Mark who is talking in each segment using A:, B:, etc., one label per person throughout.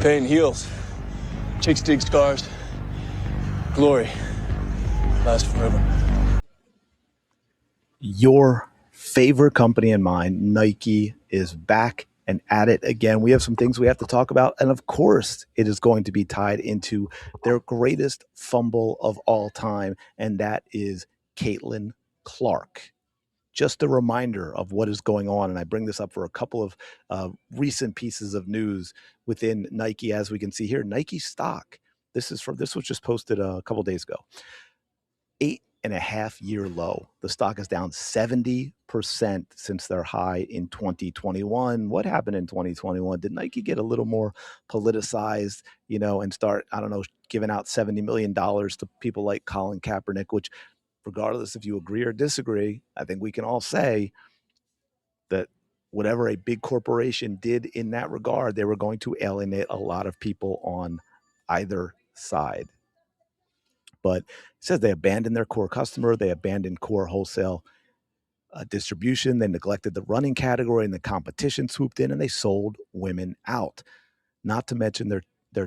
A: Pain heals. Chicks dig scars. Glory lasts forever.
B: Your favorite company and mine, Nike, is back and at it again. We have some things we have to talk about. And of course, it is going to be tied into their greatest fumble of all time, and that is Caitlin Clark. Just a reminder of what is going on. And I bring this up for a couple of recent pieces of news within Nike. As we can see here, Nike stock. This was just posted a couple days ago. 8.5-year low. The stock is down 70% since their high in 2021. What happened in 2021? Did Nike get a little more politicized, and start, I don't know, giving out $70 million to people like Colin Kaepernick, which, regardless if you agree or disagree, I think we can all say that whatever a big corporation did in that regard, they were going to alienate a lot of people on either side. But it says they abandoned their core customer, they abandoned core wholesale distribution, they neglected the running category, and the competition swooped in and they sold women out. Not to mention their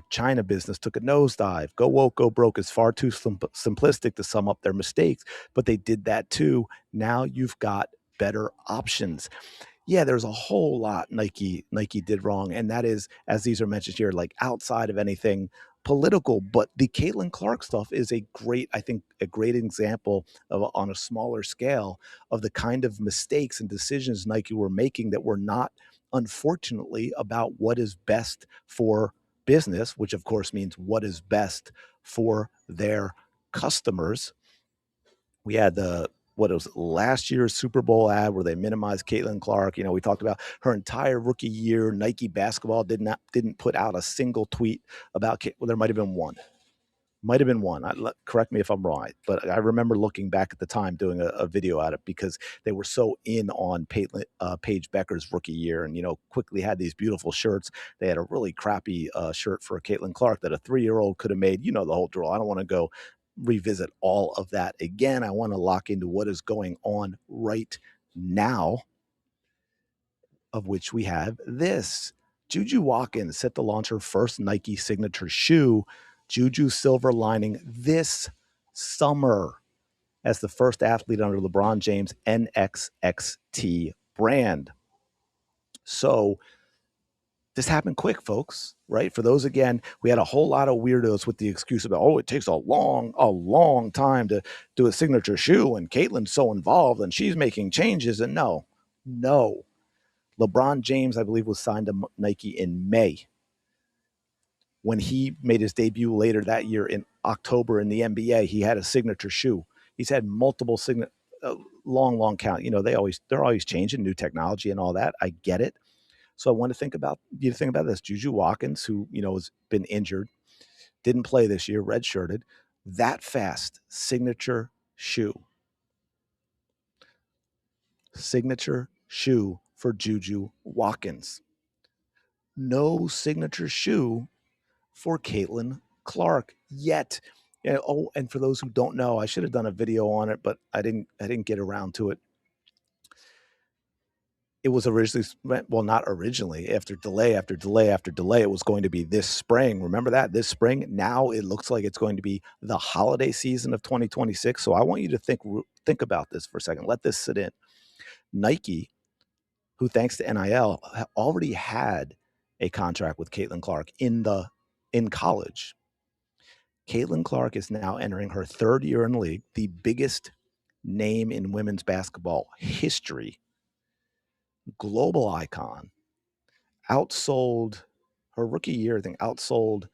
B: China business took a nosedive. Go woke, go broke is far too simplistic to sum up their mistakes, but they did that too. Now you've got better options. Yeah, there's a whole lot Nike did wrong, and that is, as these are mentioned here, like outside of anything political. But the Caitlin Clark stuff is a great example of, on a smaller scale, of the kind of mistakes and decisions Nike were making that were not, unfortunately, about what is best for business, which of course means what is best for their customers. We had what was last year's Super Bowl ad where they minimized Caitlin Clark. We talked about her entire rookie year. Nike basketball didn't put out a single tweet about Well, there might have been one. Correct me if I'm wrong, but I remember looking back at the time doing a video at it because they were so in on Paige Becker's rookie year, and quickly had these beautiful shirts. They had a really crappy shirt for Caitlin Clark that a 3-year-old could have made. The whole drill. I don't want to go revisit all of that again. I want to lock into what is going on right now, of which we have this. Juju Watkins set to launch her first Nike signature shoe, Juju Silver Lining, this summer as the first athlete under LeBron James' NXXT brand. So this happened quick, folks, right? For those, again, we had a whole lot of weirdos with the excuse about, it takes a long time to do a signature shoe, and Caitlin's so involved and she's making changes. And no. LeBron James, I believe, was signed to Nike in May. When he made his debut later that year in October in the NBA, he had a signature shoe. He's had multiple long count. They're always changing, new technology and all that. I get it. So I want to think about this. Juju Watkins, who, has been injured, didn't play this year, redshirted, that fast signature shoe. Signature shoe for Juju Watkins. No signature shoe for Caitlin Clark yet. And for those who don't know, I should have done a video on it, but I didn't get around to it. It was originally, well, not originally, after delay, it was going to be this spring. Remember that? This spring. Now it looks like it's going to be the holiday season of 2026. So I want you to think about this for a second. Let this sit in. Nike, who thanks to NIL, already had a contract with Caitlin Clark in college. Caitlin Clark is now entering her third year in the league, the biggest name in women's basketball history. Global icon, outsold her rookie year. I think outsold.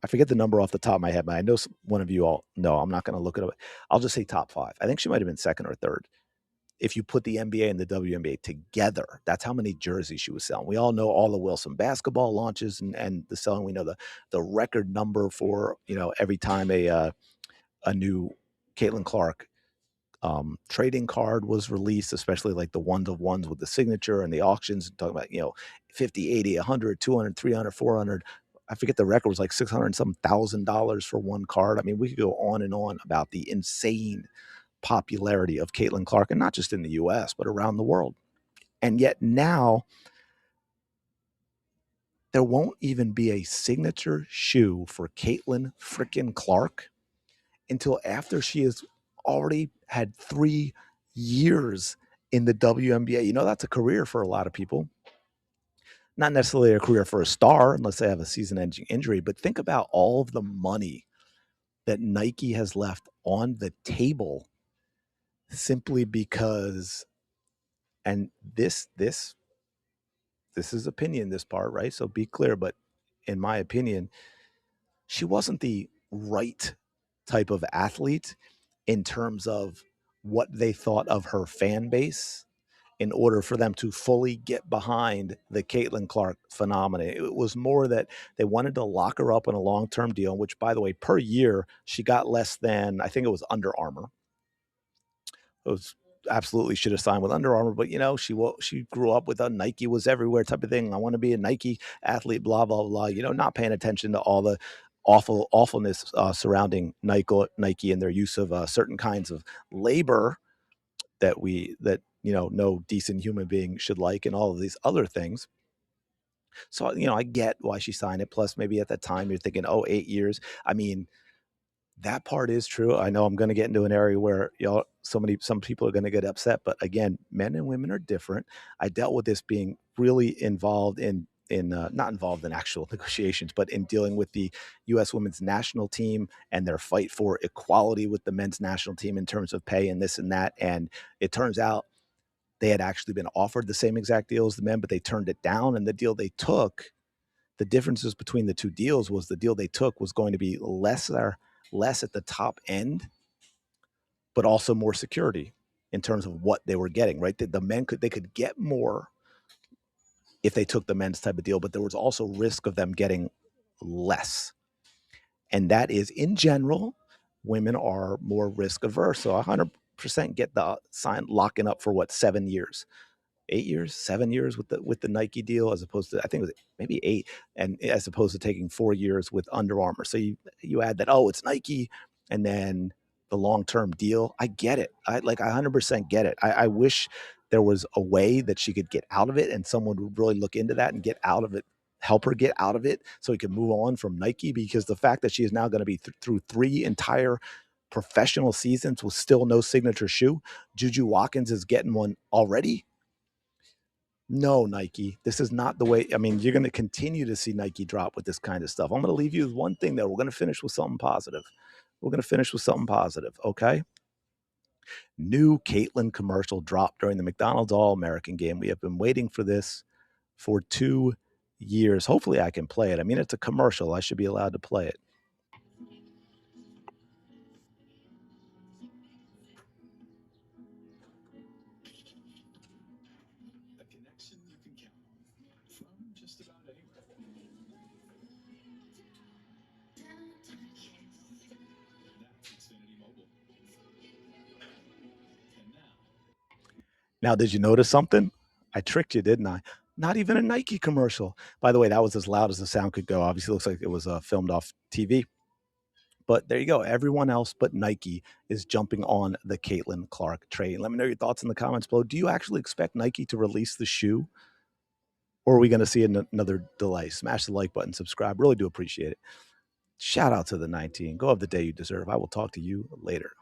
B: I forget the number off the top of my head, but I know one of you all know. I'm not going to look it up. I'll just say top 5. I think she might have been second or third. If you put the NBA and the WNBA together, that's how many jerseys she was selling. We all know all the Wilson basketball launches and the selling. We know the record number for every time a new Caitlin Clark trading card was released, especially like the one-to-ones with the signature and the auctions, talking about 50, 80, 100, 200, 300, 400. I forget, the record was like $600 and some $1,000 for one card. I mean, we could go on and on about the insane popularity of Caitlin Clark, and not just in the US, but around the world. And yet now there won't even be a signature shoe for Caitlin frickin' Clark until after she has already had 3 years in the WNBA. You know, that's a career for a lot of people. Not necessarily a career for a star unless they have a season-ending injury, but think about all of the money that Nike has left on the table simply because, and this is opinion, this part, right? So be clear, but in my opinion, she wasn't the right type of athlete in terms of what they thought of her fan base in order for them to fully get behind the Caitlin Clark phenomenon. It was more that they wanted to lock her up in a long-term deal, which, by the way, per year, she got less than, I think it was Under Armour. It was absolutely should have signed with Under Armour, but she grew up with a Nike was everywhere type of thing. I want to be a Nike athlete, blah blah blah. Not paying attention to all the awfulness surrounding Nike and their use of certain kinds of labor that no decent human being should like, and all of these other things. So I get why she signed it. Plus, maybe at that time you're thinking, oh, 8 years. I mean, that part is true. I know I'm going to get into an area where some people are going to get upset, but again, men and women are different. I dealt with this being really involved in not involved in actual negotiations, but in dealing with the U.S. women's national team and their fight for equality with the men's national team in terms of pay and this and that. And it turns out they had actually been offered the same exact deal as the men, but they turned it down. And the deal they took, the differences between the two deals was the deal they took was going to be less at the top end, but also more security in terms of what they were getting, right? The men could get more if they took the men's type of deal, but there was also risk of them getting less. And that is, in general, women are more risk averse. So 100% get the sign locking up for 7 years. 8 years, 7 years with the Nike deal, as opposed to, I think it was maybe 8, and as opposed to taking 4 years with Under Armour. So you add that, oh, it's Nike, and then the long-term deal. I get it. I 100% get it. I wish there was a way that she could get out of it, and someone would really look into that and get out of it, help her get out of it, so we can move on from Nike. Because the fact that she is now going to be through 3 entire professional seasons with still no signature shoe. Juju Watkins is getting one already. No, Nike, this is not the way. I mean, you're going to continue to see Nike drop with this kind of stuff. I'm going to leave you with one thing, though. We're going to finish with something positive. Okay? New Caitlin commercial dropped during the McDonald's All-American game. We have been waiting for this for 2 years. Hopefully I can play it. I mean, it's a commercial. I should be allowed to play it.
C: A connection you can count on from just about anywhere. That's Xfinity Mobile. And
B: Now, did you notice something? I tricked you, didn't I? Not even a Nike commercial. By the way, that was as loud as the sound could go. Obviously, it looks like it was filmed off TV. But there you go. Everyone else but Nike is jumping on the Caitlin Clark train. Let me know your thoughts in the comments below. Do you actually expect Nike to release the shoe? Or are we going to see another delay? Smash the like button, subscribe. Really do appreciate it. Shout out to the 19. Go have the day you deserve. I will talk to you later.